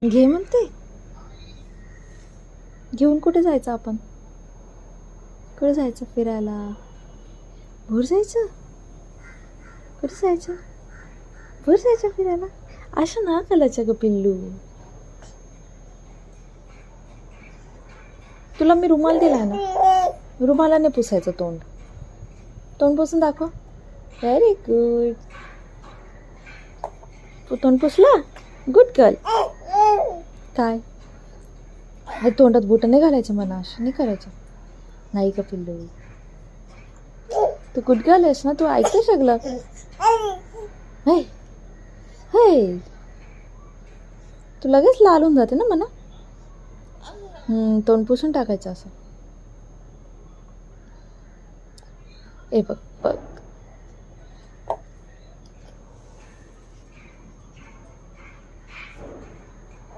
घे म्हणते. घेऊन कुठे जायचं आपण? कुठे जायचं फिरायला? भोर जायचं? कुठे जायचं? भोर जायचं फिरायला? असं ना करायचं ग पिल्लू. तुला मी रुमाल दिलाय ना, रुमालाने पुसायचं तोंड. तोंड पुसून दाखव. Very good. तोंड पुसला? Good girl. काय तोंडात बोट नाही घालायचं, म्हणा असं नाही करायचं. नाही का पिल्लू, तू गुड गर्ल आहेस ना, तू ऐकतं सगळं. हे हे तू लगेच लाल होऊन जाते ना म्हणा. तोंड पुसून टाकायचं असं. ए बघ बघ.